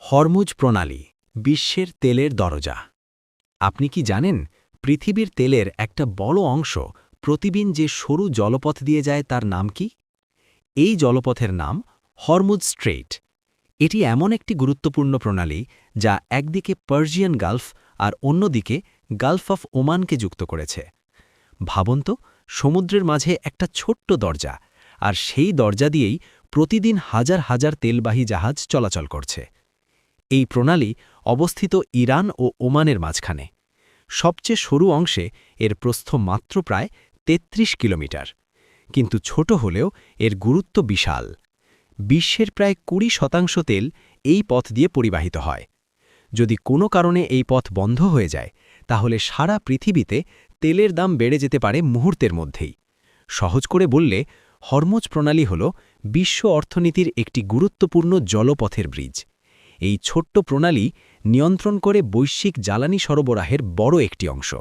Hormuz প্রণালী বিশ্বের তেলের দরজা। আপনি কি জানেন পৃথিবীর তেলের একটা বড় অংশ প্রতিদিন যে সরু জলপথ দিয়ে যায় তার নাম কি? এই জলপথের নাম হরমুজ স্ট্রেইট। এটি এমন একটি গুরুত্বপূর্ণ প্রণালী যা একদিকে পার্সিয়ান গালফ আর অন্যদিকে গালফ অফ ওমানকে যুক্ত করেছে। ভাবুন তো, সমুদ্রের মাঝে একটা ছোট্ট দরজা, আর সেই দরজা দিয়েই প্রতিদিন হাজার হাজার তেলবাহী জাহাজ চলাচল করছে। এই প্রণালী অবস্থিত ইরান ও ওমানের মাঝখানে। সবচেয়ে সরু অংশে এর প্রস্থ মাত্র প্রায় ৩৩ কিলোমিটার, কিন্তু ছোট হলেও এর গুরুত্ব বিশাল। বিশ্বের প্রায় ২০% তেল এই পথ দিয়ে পরিবাহিত হয়। যদি কোনো কারণে এই পথ বন্ধ হয়ে যায়, তাহলে সারা পৃথিবীতে তেলের দাম বেড়ে যেতে পারে মুহূর্তের মধ্যেই। সহজ করে বললে, হরমুজ প্রণালী হল বিশ্ব অর্থনীতির একটি গুরুত্বপূর্ণ জলপথের ব্রিজ। এই ছোট্ট প্রণালী নিয়ন্ত্রণ করে বৈশ্বিক জ্বালানি সরবরাহের বড় একটি অংশ।